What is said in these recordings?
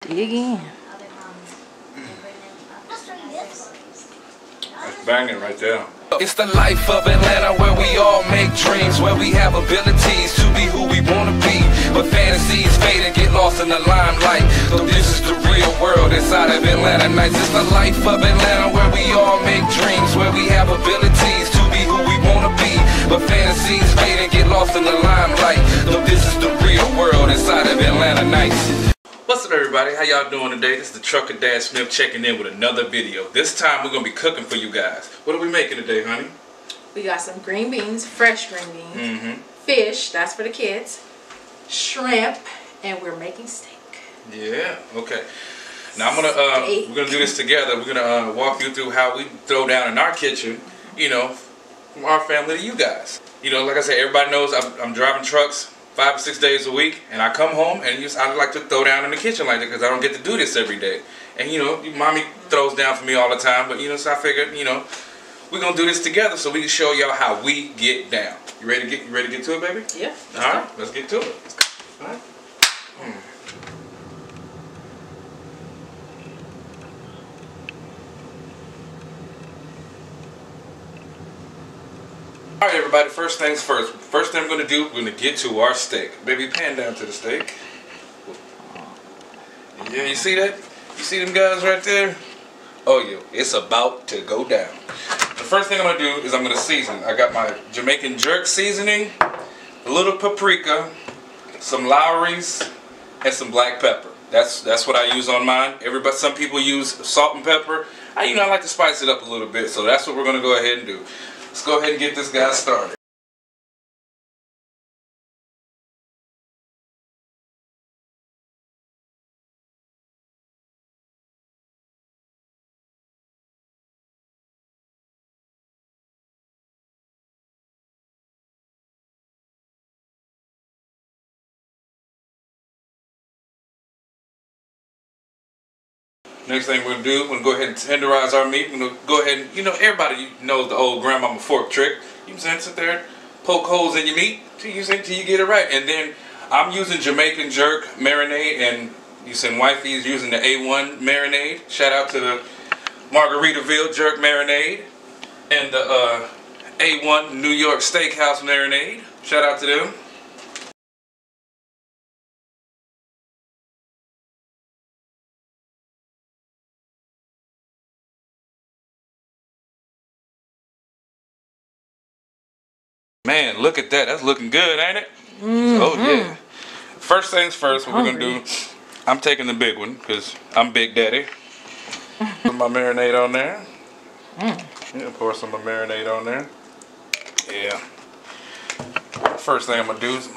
Dig in. That's banging right there. It's the life of Atlanta where we all make dreams, where we have abilities to be who we want to be. But fantasies fade and get lost in the limelight. So this is the real world inside of Atlanta nights. It's the life of Atlanta where we all make dreams, where we have abilities to be who we want to be. But fantasies fade and get lost in the limelight. So this is the real world inside of Atlanta nights. What's up, everybody? How y'all doing today? This is the Trucker Dad Smith checking in with another video. This time we're gonna be cooking for you guys. What are we making today, honey? We got some green beans, fresh green beans, fish, that's for the kids, shrimp, and we're making steak. Yeah, okay. Now we're gonna do this together. We're gonna walk you through how we throw down in our kitchen, you know, from our family to you guys. You know, like I said, everybody knows I'm driving trucks 5 or 6 days a week, and I come home and I like to throw down in the kitchen like that because I don't get to do this every day. And you know, mommy throws down for me all the time, but you know, so I figured, you know, we're gonna do this together so we can show y'all how we get down. You ready to get to it, baby? Yeah. All right, let's get to it. All right. Alright, everybody, first things first. First thing I'm going to do, we're going to get to our steak. Baby, pan down to the steak. Yeah, you see that? You see them guys right there? Oh, yeah, it's about to go down. The first thing I'm going to do is I'm going to season. I got my Jamaican jerk seasoning, a little paprika, some Lowry's, and some black pepper. That's what I use on mine. Some people use salt and pepper. I like to spice it up a little bit, so that's what we're going to go ahead and do. Let's go ahead and get this guy started. Next thing we're going to do, we're going to go ahead and tenderize our meat. We're going to go ahead and, everybody knows the old grandmama fork trick. You know what I'm saying? Sit there, poke holes in your meat till you get it right. And then I'm using Jamaican jerk marinade, and you said wifey's using the A1 marinade. Shout out to the Margaritaville jerk marinade and the A1 New York Steakhouse marinade. Shout out to them. Man, look at that. That's looking good, ain't it? Oh, yeah. First things first, what we're going to do, I'm taking the big one because I'm Big Daddy. Put my marinade on there. Yeah, pour some of my marinade on there. Yeah. First thing I'm going to do is,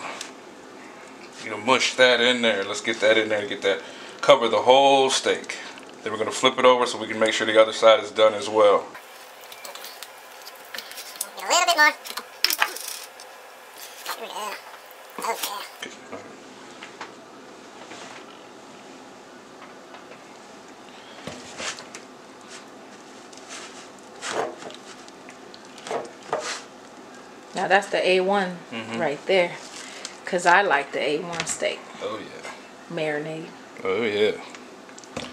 mush that in there. Let's get that in there and get that. Cover the whole steak. Then we're going to flip it over so we can make sure the other side is done as well. A little bit more. Okay. Now that's the A1 right there, cause I like the A1 steak. Oh yeah. Marinade. Oh yeah.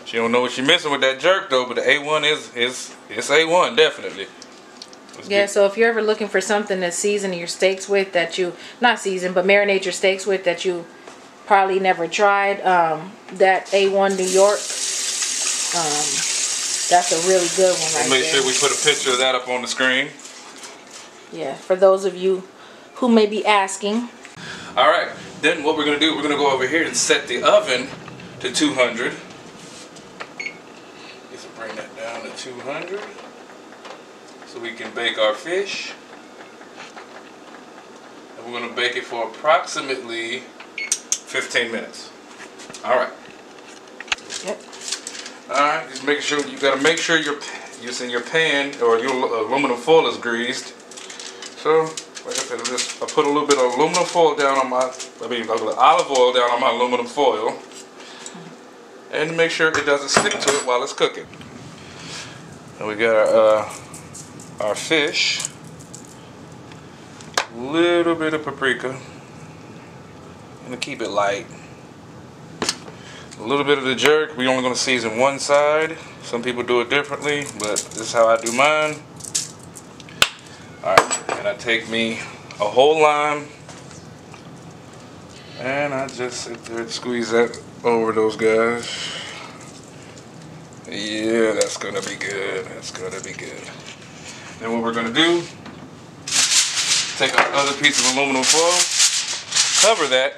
She don't know what she's missing with that jerk though, but the A1 is A1 definitely. Yeah, so if you're ever looking for something to season your steaks with that you, not season, but marinate your steaks with that you probably never tried, that A1 New York, that's a really good one right there. Make sure we put a picture of that up on the screen. Yeah, for those of you who may be asking. Alright, then what we're going to do, we're going to go over here and set the oven to 200. Just bring that down to 200. So we can bake our fish. And we're going to bake it for approximately 15 minutes. Alright. Yep. Alright, just making sure, you got to make sure your pan or your aluminum foil is greased. So, like I said, I put a little bit of aluminum foil down on my, olive oil down on my aluminum foil. And to make sure it doesn't stick to it while it's cooking. And we got our fish, a little bit of paprika, and to keep it light, a A little bit of the jerk. We're only going to season one side. Some people do it differently, but this is how I do mine. Alright, and I take me a whole lime, and I just sit there and squeeze that over those guys. Yeah, that's gonna be good. That's gonna be good. Then what we're gonna do, take our other piece of aluminum foil, cover that.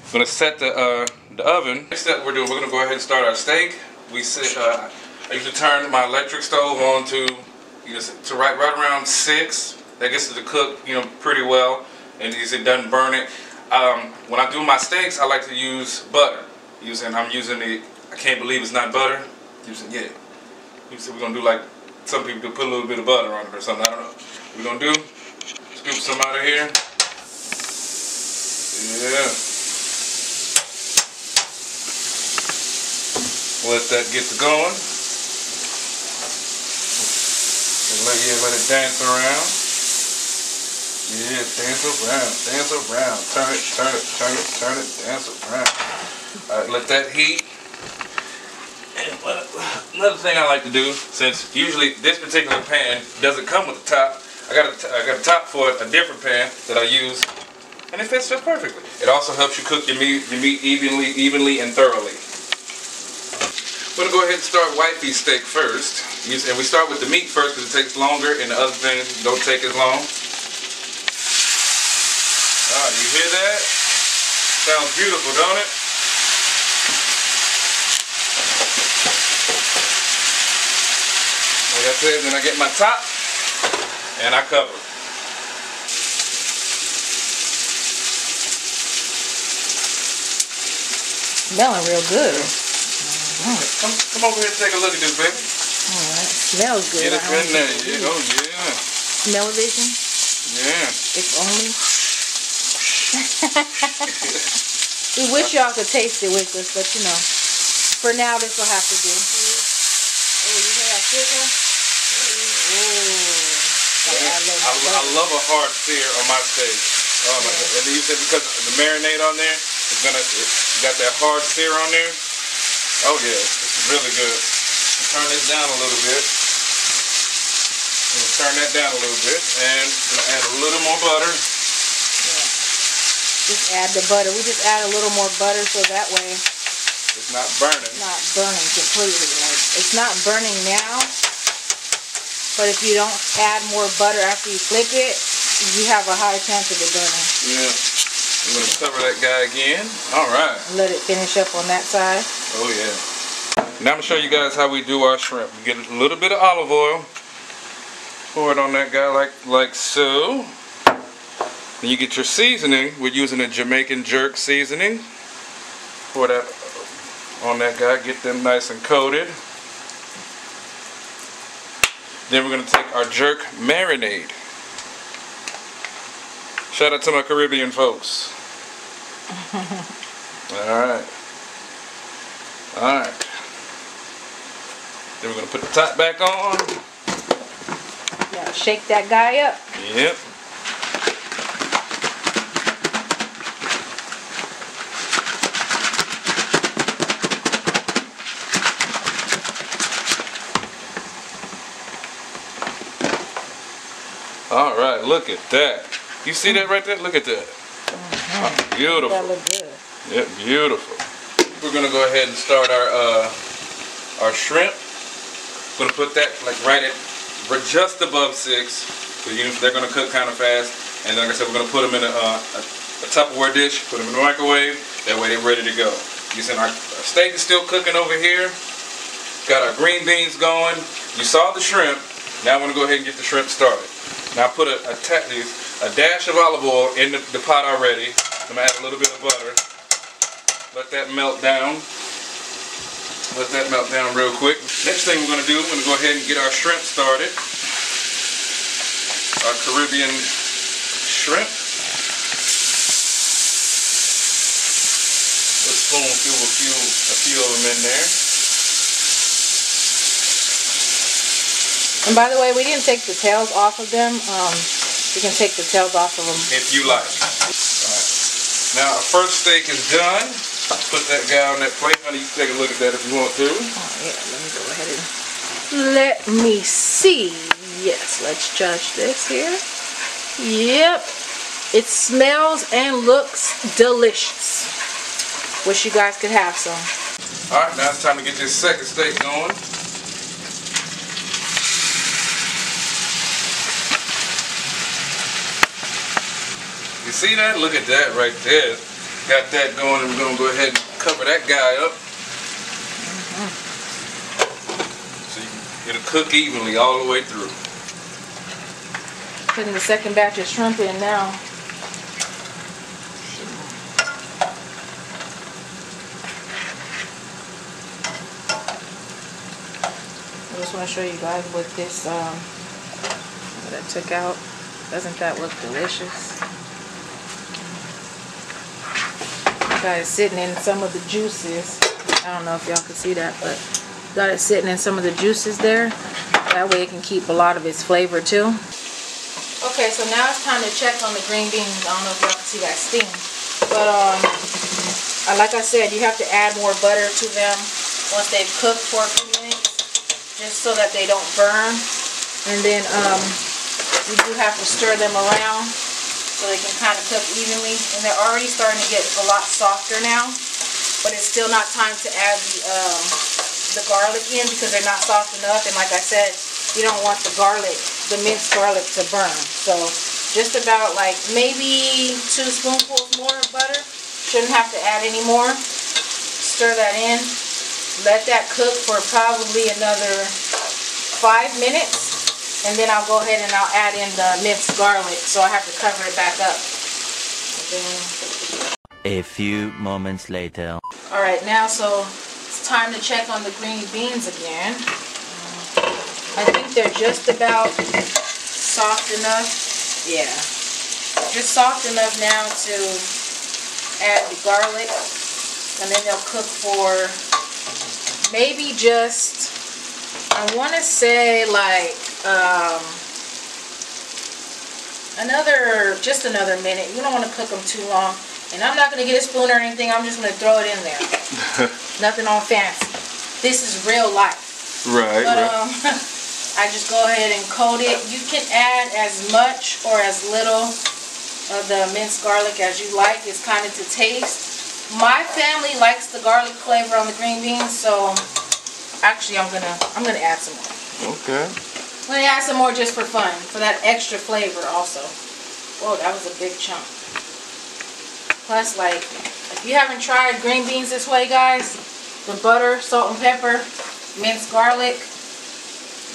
I'm gonna set the oven. Next step we're doing, we're gonna go ahead and start our steak. I usually turn my electric stove on to right around 6. That gets it to cook, pretty well, and it doesn't burn it. When I do my steaks, I like to use butter. I'm using the, I can't believe it's not butter. We're gonna do like some people do, put a little bit of butter on it or something. I don't know. We're gonna do, scoop some out of here. Yeah. Let that get to going. And let it dance around. Yeah, dance around. Turn it, dance around. Alright, let that heat. And another thing I like to do, since usually this particular pan doesn't come with a top, I got a top for a different pan that I use, and it fits just perfectly. It also helps you cook your meat evenly and thoroughly. I'm gonna go ahead and start wifey steak first, and we start with the meat first because it takes longer, and the other things don't take as long. Do you hear that? Sounds beautiful, don't it? Like I said, then I get my top and I cover. Smelling real good. Come over here and take a look at this, baby. Alright, smells good. Get it in there. Yeah. Oh yeah. Smell-o-vision? Yeah. If only. We wish y'all could taste it with us, but for now this will have to do. Yeah. Oh, you hear that sizzle? Oh. I love a hard sear on my steak. Oh my God. And then you said because the marinade on there, you got that hard sear on there. Oh yeah, this is really good. Turn this down a little bit. Turn that down a little bit, and I'm gonna add a little more butter. Just add the butter. We just add a little more butter so that way it's not burning. It's not burning completely. Like, it's not burning now, but if you don't add more butter after you flip it, you have a high chance of it burning. Yeah. I'm going to cover that guy again. Alright. Let it finish up on that side. Oh yeah. Now I'm going to show you guys how we do our shrimp. We get a little bit of olive oil. Pour it on that guy like so. Then you get your seasoning. We're using a Jamaican jerk seasoning. Pour that on that guy. Get them nice and coated. Then we're going to take our jerk marinade. Shout out to my Caribbean folks. Alright. Alright. Then we're going to put the top back on. Yeah, shake that guy up. Yep. Alright, look at that. You see that right there? Look at that. Oh, beautiful. That look good. Yep, beautiful. We're gonna go ahead and start our shrimp. We're gonna put that right at just above 6. because they're going to cook kind of fast. And like I said, we're going to put them in a Tupperware dish, put them in the microwave. That way they're ready to go. You see, our steak is still cooking over here. Got our green beans going. You saw the shrimp. Now I'm going to go ahead and get the shrimp started. Now I put a dash of olive oil in the pot already. I'm going to add a little bit of butter. Let that melt down. Let that melt down real quick. Next thing we're going to do, we're going to go ahead and get our shrimp started. Our Caribbean shrimp. A spoonful, a few of them in there. And by the way, we didn't take the tails off of them. You can take the tails off of them if you like. Alright. Now our first steak is done. Put that guy on that plate, honey. You can take a look at that if you want to. Oh yeah, let me go ahead and let me see. Yes, let's judge this here. Yep, it smells and looks delicious. Wish you guys could have some. All right, now it's time to get this second steak going. You see that? Look at that right there. Got that going, and we're gonna go ahead and cover that guy up. So it'll cook evenly all the way through. Putting the second batch of shrimp in now. I just want to show you guys what this what I took out. Doesn't that look delicious? Got it sitting in some of the juices. I don't know if y'all can see that, but got it sitting in some of the juices there. That way it can keep a lot of its flavor too. Okay, so now it's time to check on the green beans. I don't know if y'all can see that steam, but like I said, you have to add more butter to them once they've cooked for a few minutes, just so that they don't burn. And then you do have to stir them around so they can kind of cook evenly. And they're already starting to get a lot softer now, but it's still not time to add the garlic in because they're not soft enough. And like I said, you don't want the garlic, the minced garlic, to burn. So just about like maybe 2 spoonfuls more of butter. Shouldn't have to add any more. Stir that in. Let that cook for probably another 5 minutes. And then I'll go ahead and I'll add in the minced garlic, so I have to cover it back up. A few moments later. Alright, now so it's time to check on the green beans again. I think they're just about soft enough. Yeah. Just soft enough now to add the garlic. And then they'll cook for maybe just, I want to say like another minute. You don't want to cook them too long. And I'm not going to get a spoon or anything. I'm just going to throw it in there. Nothing all fancy. This is real life. Right. But I just go ahead and coat it. You can add as much or as little of the minced garlic as you like. It's kind of to taste. My family likes the garlic flavor on the green beans, so actually I'm gonna add some more. Okay. I'm gonna add some more just for fun, for that extra flavor also. Whoa, that was a big chunk. Plus, like, if you haven't tried green beans this way, guys, the butter, salt and pepper, minced garlic,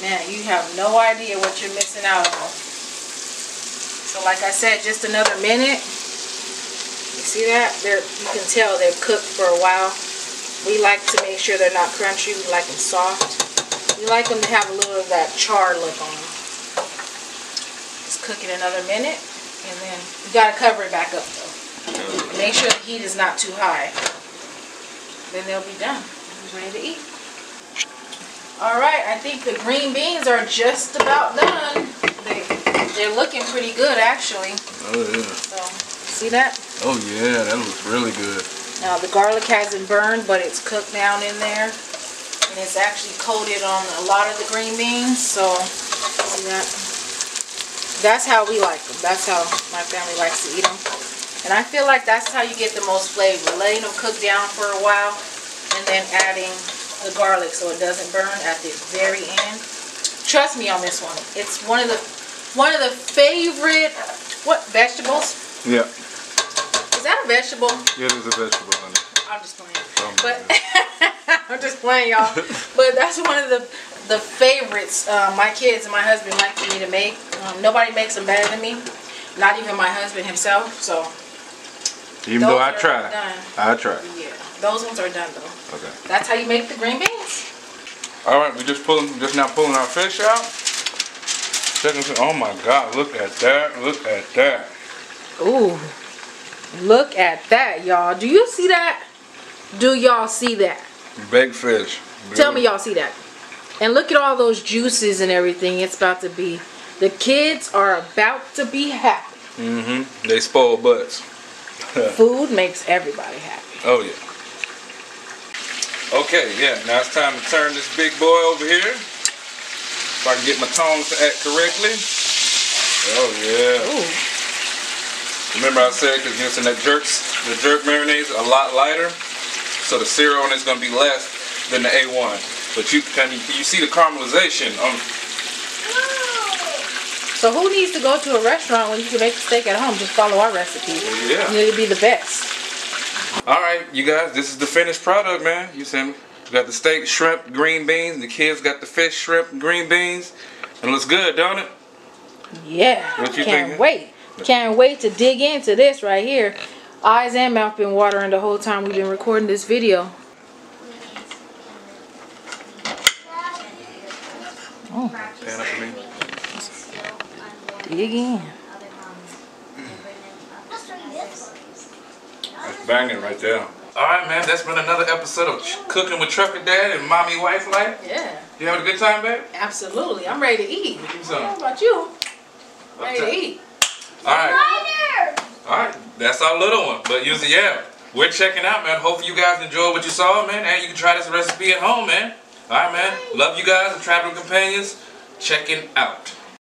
man, you have no idea what you're missing out on. So like I said, just another minute. You see that? You can tell they've cooked for a while. We like to make sure they're not crunchy. We like them soft. We like them to have a little of that char look on them. Just cook it another minute, and then you gotta cover it back up though. And make sure the heat is not too high. Then they'll be done. Ready to eat. Alright, I think the green beans are just about done. They're looking pretty good actually. Oh yeah. So, see that? Oh yeah, that looks really good. Now the garlic hasn't burned, but it's cooked down in there. And it's actually coated on a lot of the green beans. So, see that? That's how we like them. That's how my family likes to eat them. And I feel like that's how you get the most flavor. Letting them cook down for a while and then adding the garlic so it doesn't burn at the very end. Trust me on this one. It's one of the favorite vegetables? Yeah. Is that a vegetable? Yeah, it is a vegetable, honey. I'm just playing. But I'm just playing, y'all. But that's one of the favorites my kids and my husband like for me to make. Nobody makes them better than me. Not even my husband himself. So even though I try. Yeah, those ones are done though. Okay. That's how you make the green beans. All right, we just now pulling our fish out. Checking. Oh my God! Look at that! Look at that! Ooh, look at that, y'all. Do you see that? Do y'all see that? Baked fish. Tell me y'all see that. And look at all those juices and everything. It's about to be. The kids are about to be happy. Mm-hmm. They spoil butts. Food makes everybody happy. Oh yeah. Okay, yeah, now it's time to turn this big boy over here. If I can get my tongs to act correctly. Oh yeah. Ooh. Remember I said because using that the jerk marinade is a lot lighter, so the syrup on it's gonna be less than the A1. But you see the caramelization on. So who needs to go to a restaurant when you can make a steak at home? Just follow our recipe. Yeah. It'll be the best. All right, you guys, this is the finished product, man. You see me? We got the steak, shrimp, green beans. The kids got the fish, shrimp, and green beans. And it looks good, don't it? Yeah. What you Can't thinking? wait. Can't wait to dig into this right here. Eyes and mouth been watering the whole time we've been recording this video. Oh. Stand up for me. Dig in. That's banging right there. Alright, man, that's been another episode of Cooking with Trucker Dad and Mommy Wife Life. Yeah. You having a good time, babe? Absolutely. I'm ready to eat. So, How about you? Ready to eat. Alright. Alright, that's our little one. But usually, yeah, we're checking out, man. Hopefully you guys enjoyed what you saw, man. And you can try this recipe at home, man. Alright, man. Love you guys and traveling companions. Checking out.